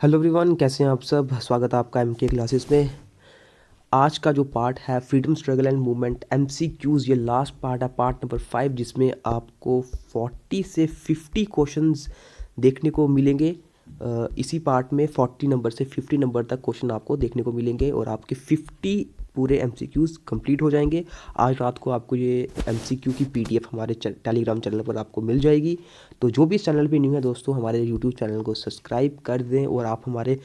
Hello everyone, कैसे हैं आप सब। स्वागत है आपका एमके क्लासेस में। आज का जो पार्ट है freedom struggle and movement MCQs, ये लास्ट पार्ट है, पार्ट नंबर 5, जिसमें आपको 40 से 50 क्वेश्चंस देखने को मिलेंगे। इसी पार्ट में 40 नंबर से 50 नंबर तक क्वेश्चन आपको देखने को मिलेंगे और आपके 50 पूरे एमसीक्यूज़ कंप्लीट हो जाएंगे। आज रात को आपको ये एमसीक्यू की पीडीएफ हमारे टेलीग्राम चैनल पर आपको मिल जाएगी। तो जो भी इस चैनल पे न्यू है दोस्तों, हमारे यूट्यूब चैनल को सब्सक्राइब कर दें और आप हमारे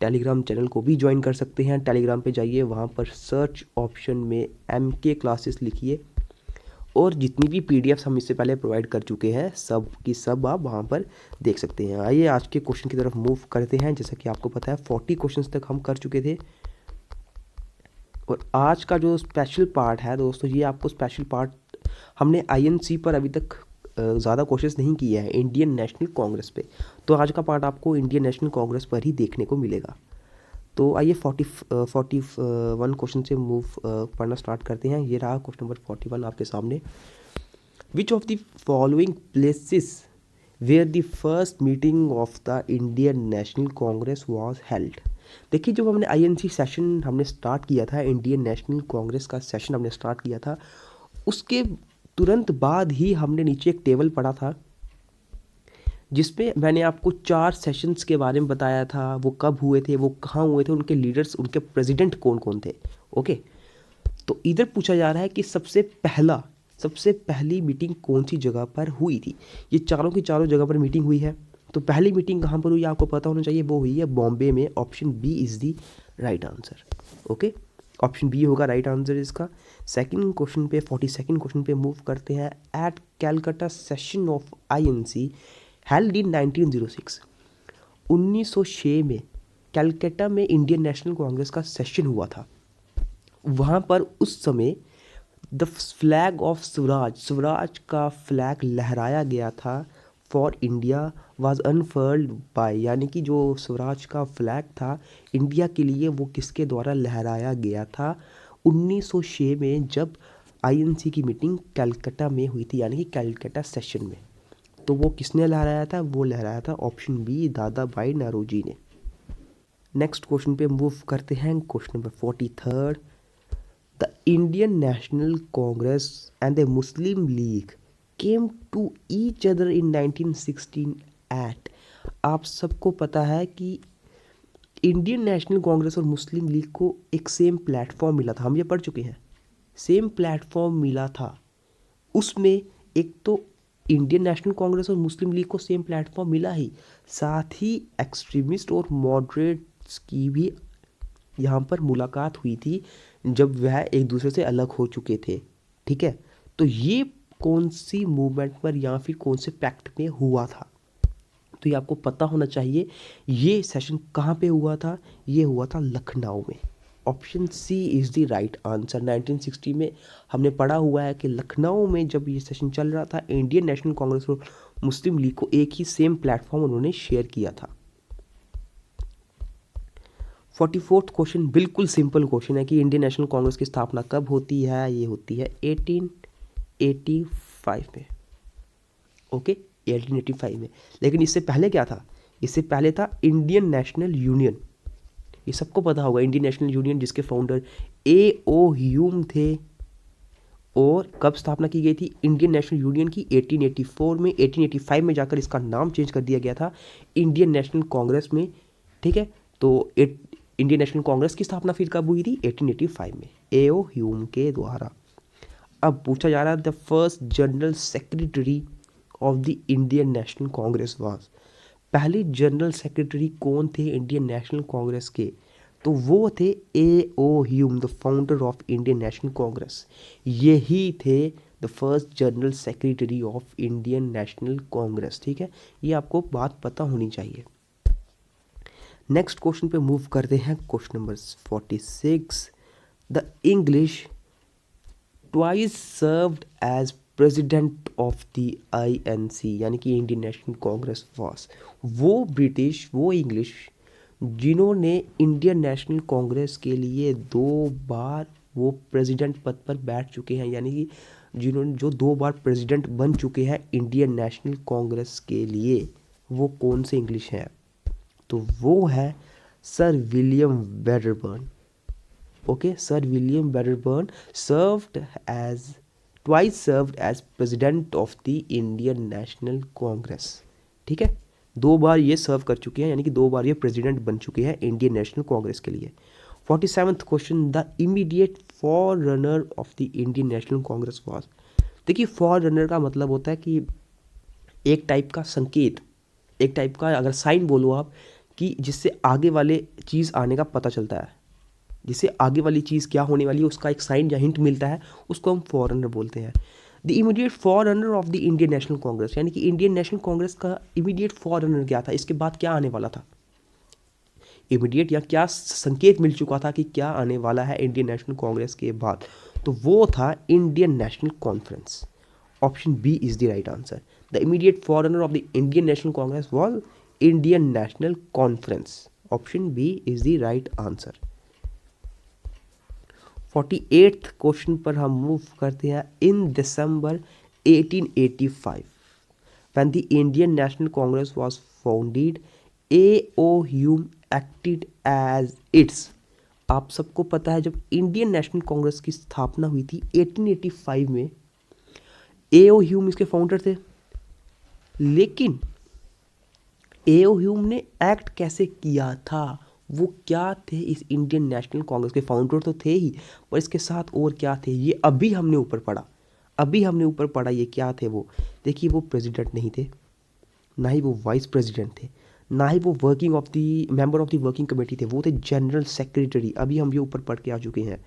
टेलीग्राम चैनल को भी ज्वाइन कर सकते हैं। टेलीग्राम पे जाइए, वहाँ पर सर्च ऑप्शन में एमके क्लासेस लिखिए और जितनी भी पीडीएफ्स हम इससे पहले प्रोवाइड कर चुके हैं सब की सब आप वहाँ पर देख सकते हैं। आइए आज के क्वेश्चन की तरफ मूव करते हैं। जैसा कि आपको पता है 40 क्वेश्चंस तक हम कर चुके थे और आज का जो स्पेशल पार्ट है दोस्तों, ये आपको स्पेशल पार्ट, हमने आईएनसी पर अभी तक ज़्यादा कोशिश नहीं किया है, इंडियन नेशनल कांग्रेस पे। तो आज का पार्ट आपको इंडियन नेशनल कांग्रेस पर ही देखने को मिलेगा। तो आइए 41 क्वेश्चन से मूव पढ़ना स्टार्ट करते हैं। ये रहा क्वेश्चन नंबर 41 आपके सामने। Which of the following places where the first meeting of the Indian National Congress was held. देखिए, जब हमने आईएनसी सेशन हमने स्टार्ट किया था, इंडियन नेशनल कांग्रेस का सेशन हमने स्टार्ट किया था, उसके तुरंत बाद ही हमने नीचे एक टेबल पढ़ा था जिसमें मैंने आपको 4 सेशंस के बारे में बताया था। वो कब हुए थे, वो कहाँ हुए थे, उनके लीडर्स, उनके प्रेसिडेंट कौन कौन थे। ओके, तो इधर पूछा जा रहा है कि सबसे पहली मीटिंग कौन सी जगह पर हुई थी। ये चारों की चारों जगह पर मीटिंग हुई है। तो पहली मीटिंग कहाँ पर हुई आपको पता होना चाहिए, वो हुई है बॉम्बे में। Option B is the right answer. Okay, option B होगा राइट आंसर इसका। सेकंड क्वेश्चन पे, 42nd क्वेश्चन पे मूव करते हैं। At Calcutta session of INC held in 1906। 1906 में कैलकाटा में इंडियन नेशनल कांग्रेस का सेशन हुआ था। वहाँ पर उस समय द फ्लैग ऑफ स्वराज का फ्लैग लहराया गया था। फॉर इंडिया वाज अनफर्ल्ड बाय, यानी कि जो स्वराज का फ्लैग था इंडिया के लिए, वो किसके द्वारा लहराया गया था 1906 में, जब आईएनसी की मीटिंग कलकत्ता में हुई थी, यानी कि कलकत्ता सेशन में। तो वो किसने लहराया था, वो लहराया था ऑप्शन बी दादा भाई नौरोजी ने। नेक्स्ट क्वेश्चन पे मूव करते हैं। Question number 43। The Indian National Congress and the Muslim League came to each other in 1916 at. आप सबको पता है कि इंडियन नेशनल कांग्रेस और मुस्लिम लीग को एक सेम प्लेटफॉर्म मिला था, हम ये पढ़ चुके हैं। सेम प्लेटफॉर्म मिला था उसमें। एक तो इंडियन नेशनल कांग्रेस और मुस्लिम लीग को सेम प्लेटफॉर्म मिला ही, साथ ही एक्सट्रीमिस्ट और मॉडरेट्स की भी यहाँ पर मुलाकात हुई थी जब वह एक दूसरे से अलग हो चुके थे। ठीक है, तो ये कौन सी मूवमेंट पर या फिर कौन से पैक्ट में हुआ था, तो ये आपको पता होना चाहिए। ये सेशन कहाँ पे हुआ था, ये हुआ था लखनऊ में। Option C is the right answer. 1960 में हमने पढ़ा हुआ है कि लखनऊ में जब ये सेशन चल रहा था, इंडियन नेशनल कांग्रेस और मुस्लिम लीग को एक ही सेम प्लेटफॉर्म उन्होंने शेयर किया था। 44th क्वेश्चन बिल्कुल सिंपल क्वेश्चन है कि इंडियन नेशनल कांग्रेस की स्थापना कब होती है। ये होती है 1885 में। ओके, 1885 में। लेकिन इससे पहले क्या था, इससे पहले था इंडियन नेशनल यूनियन। ये सबको पता होगा, इंडियन नेशनल यूनियन जिसके फाउंडर ए.ओ. ह्यूम थे। और कब स्थापना की गई थी इंडियन नेशनल यूनियन की, 1884 में। 1885 में जाकर इसका नाम चेंज कर दिया गया था इंडियन नेशनल कांग्रेस में। ठीक है, तो इंडियन नेशनल कांग्रेस की स्थापना फिर कब हुई थी, 1885 में, ए.ओ. ह्यूम के द्वारा। अब पूछा जा रहा है the first general secretary of the Indian National Congress was. पहले जनरल सेक्रेटरी कौन थे इंडियन नेशनल कांग्रेस के, तो वो थे A.O.. Hume, the founder of Indian National Congress. यही थे the first general secretary of Indian National Congress. ठीक है, ये आपको बात पता होनी चाहिए। नेक्स्ट क्वेश्चन पे मूव करते हैं। Question number 46। The English twice served as president of the INC, यानी कि इंडियन नेशनल कांग्रेस वास। वो इंग्लिश जिन्होंने इंडियन नेशनल कांग्रेस के लिए 2 बार वो प्रेसिडेंट पद पर बैठ चुके हैं, यानी कि जिन्होंने जो 2 बार प्रेसिडेंट बन चुके हैं इंडियन नेशनल कांग्रेस के लिए, वो कौन से इंग्लिश हैं। तो वो है sir William Wedderburn. Okay, sir William Wedderburn served as twice served as president of the Indian National Congress. ठीक है, 2 बार ये सर्व कर चुके हैं, यानी कि 2 बार ये प्रेसिडेंट बन चुके हैं इंडियन नेशनल कांग्रेस के लिए। 47th question, the immediate for runner of the Indian National Congress was. देखिए, फॉर रनर का मतलब होता है कि एक टाइप का संकेत, एक टाइप का अगर साइन बोलो आप, कि जिससे आगे वाले चीज़ आने का पता चलता है, जिससे आगे वाली चीज़ क्या होने वाली है उसका एक साइन या हिंट मिलता है, उसको हम फॉरनर बोलते हैं। The immediate forerunner of the Indian National Congress, यानी कि इंडियन नेशनल कांग्रेस का इमीडिएट फॉरनर क्या था, इसके बाद क्या आने वाला था, इमीडिएट या क्या संकेत मिल चुका था कि क्या आने वाला है इंडियन नेशनल कांग्रेस के बाद, तो वो था Indian National Conference. Option B is the right answer. The immediate forerunner of the Indian National Congress was Indian National Conference. Option B is the right answer. 48th question पर हम move करते हैं। इन दिसंबर 1885 when the Indian National Congress was founded, A.O. Hume acted as its। आप सबको पता है जब Indian National Congress की स्थापना हुई थी 1885 में, A.O. ह्यूम इसके फाउंडर थे। लेकिन A.O. ह्यूम ने एक्ट कैसे किया था, वो क्या थे इस इंडियन नेशनल कांग्रेस के फाउंडर तो थे ही, पर इसके साथ और क्या थे ये अभी हमने ऊपर पढ़ा, ये क्या थे वो। देखिए, वो प्रेसिडेंट नहीं थे, ना ही वो वाइस प्रेसिडेंट थे, ना ही वो working of the member of the working committee थे, वो थे जनरल सेक्रेटरी। अभी हम ये ऊपर पढ़ के आ चुके हैं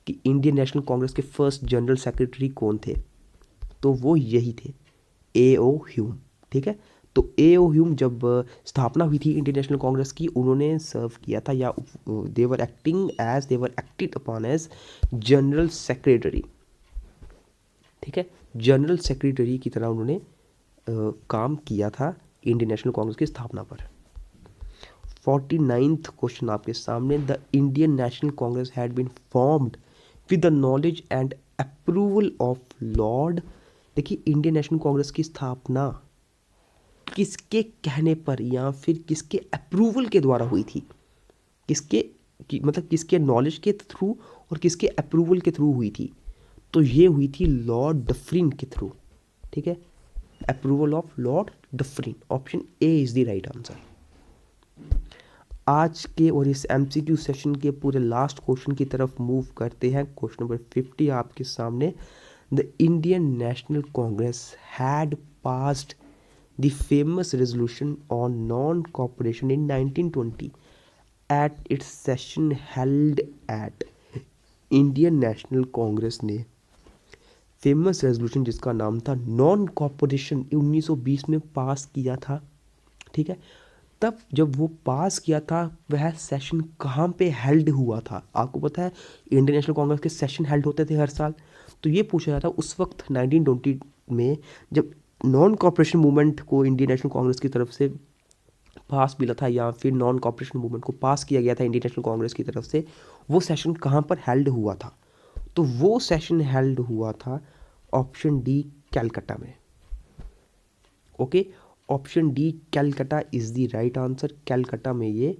कि इंडियन नेशनल कांग्रेस के फर्स्ट जनरल सेक्रेटरी कौन थे, तो वो यही थे, A.O. ह्यूम। ठीक है, तो A.O. ह्यूम जब स्थापना हुई थी इंडियन नेशनल कांग्रेस की, उन्होंने सर्व किया था या देवर acted upon as general secretary. ठीक है, जनरल सेक्रेटरी की तरह उन्होंने काम किया था इंडियन नेशनल कांग्रेस की स्थापना पर। 49th क्वेश्चन आपके सामने। The Indian National Congress had been formed with the knowledge and approval of lord. देखिए, इंडियन नेशनल कांग्रेस की स्थापना किसके कहने पर या फिर किसके अप्रूवल के द्वारा हुई थी, मतलब किसके नॉलेज के थ्रू और किसके अप्रूवल के थ्रू हुई थी, तो ये हुई थी लॉर्ड डफरिन के थ्रू। ठीक है, approval of Lord Dufferin. Option A is the right answer. आज के और इस MCQ सेशन के पूरे लास्ट क्वेश्चन की तरफ मूव करते हैं। क्वेश्चन नंबर 50 आपके सामने। The Indian National Congress had passed the famous resolution on non cooperation in 1920 at its session held at. Indian National Congress ने फेमस रेजोल्यूशन जिसका नाम था नॉन कॉपरेशन 1920 में पास किया था। ठीक है, तब जब वो पास किया था वह सेशन कहाँ पे हेल्ड हुआ था। आपको पता है इंडियन नेशनल कांग्रेस के सेशन हेल्ड होते थे हर साल, तो ये पूछा जाता उस वक्त 1920 में जब नॉन कॉपरेशन मूवमेंट को इंडियन नेशनल कांग्रेस की तरफ से पास मिला था या फिर नॉन कॉपरेशन मूवमेंट को पास किया गया था इंडियन नेशनल कांग्रेस की तरफ से, वो सेशन कहाँ पर हेल्ड हुआ था, तो वो सेशन हेल्ड हुआ था ऑप्शन डी कैलकाटा में। Okay, option D Calcutta is the right answer. Calcutta में ये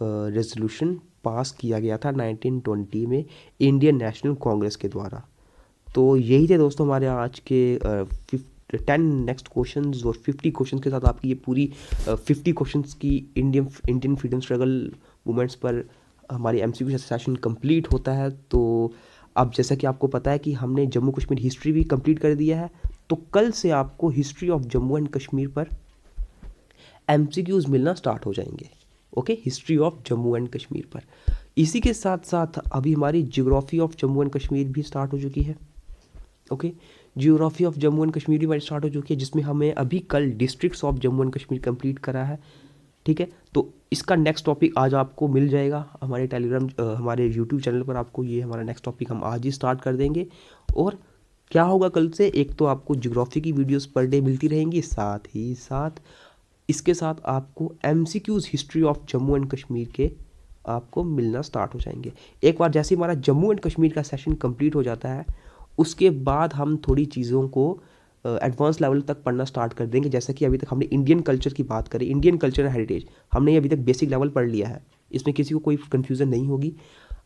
रेजोल्यूशन पास किया गया था 1920 में इंडियन नेशनल कांग्रेस के द्वारा। तो यही थे दोस्तों हमारे आज के 10 नेक्स्ट क्वेश्चंस और 50 क्वेश्चंस के साथ आपकी ये पूरी 50 क्वेश्चंस की इंडियन फ्रीडम स्ट्रगल मूवमेंट्स पर हमारी MCQ सेशन कंप्लीट होता है। तो अब जैसा कि आपको पता है कि हमने जम्मू कश्मीर हिस्ट्री भी कंप्लीट कर दिया है, तो कल से आपको history of Jammu and Kashmir पर MCQs मिलना स्टार्ट हो जाएंगे। Okay, history of Jammu and Kashmir पर। इसी के साथ साथ अभी हमारी geography of Jammu and Kashmir भी स्टार्ट हो चुकी है। Okay, geography of Jammu and Kashmir भी हमारी स्टार्ट हो चुकी है, जिसमें हमें अभी कल districts of Jammu and Kashmir complete करा है। ठीक है, तो इसका नेक्स्ट टॉपिक आज आपको मिल जाएगा हमारे हमारे यूट्यूब चैनल पर। आपको ये हमारा नेक्स्ट टॉपिक हम आज ही स्टार्ट कर देंगे। और क्या होगा कल से, एक तो आपको ज्योग्राफी की वीडियोस पर डे मिलती रहेंगी, साथ ही साथ इसके साथ आपको MCQs history of Jammu and Kashmir के आपको मिलना स्टार्ट हो जाएंगे। एक बार जैसे हमारा जम्मू एंड कश्मीर का सेशन कंप्लीट हो जाता है, उसके बाद हम थोड़ी चीज़ों को एडवांस लेवल तक पढ़ना स्टार्ट कर देंगे। जैसा कि अभी तक हमने इंडियन कल्चर की बात करी, इंडियन कल्चर एंड हेरिटेज हमने ये अभी तक बेसिक लेवल पढ़ लिया है, इसमें किसी को कोई कन्फ्यूज़न नहीं होगी।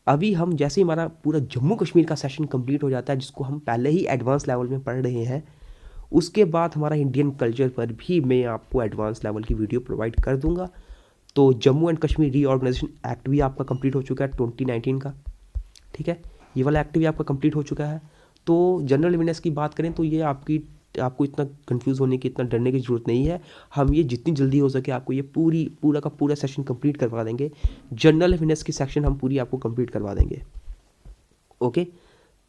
अभी हम जैसे ही हमारा पूरा जम्मू कश्मीर का सेशन कंप्लीट हो जाता है, जिसको हम पहले ही एडवांस लेवल में पढ़ रहे हैं, उसके बाद हमारा इंडियन कल्चर पर भी मैं आपको एडवांस लेवल की वीडियो प्रोवाइड कर दूंगा। तो Jammu and Kashmir reorganization act भी आपका कंप्लीट हो चुका है 2019 का, ठीक है, ये वाला एक्ट भी आपका कंप्लीट हो चुका है। तो जनरल अवेयरनेस की बात करें तो ये आपको इतना कंफ्यूज होने की, इतना डरने की ज़रूरत नहीं है। हम ये जितनी जल्दी हो सके आपको ये पूरा का पूरा सेशन कंप्लीट करवा देंगे। जनरल अवेयरनेस की सेक्शन हम पूरी आपको कंप्लीट करवा देंगे। ओके,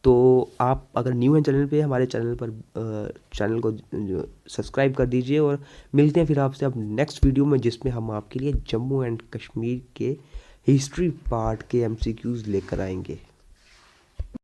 तो आप अगर न्यू हैं चैनल पे, हमारे चैनल पर चैनल को सब्सक्राइब कर दीजिए, और मिलते हैं फिर आपसे अब नेक्स्ट वीडियो में, जिसमें हम आपके लिए जम्मू एंड कश्मीर के हिस्ट्री पार्ट के MCQs लेकर आएंगे।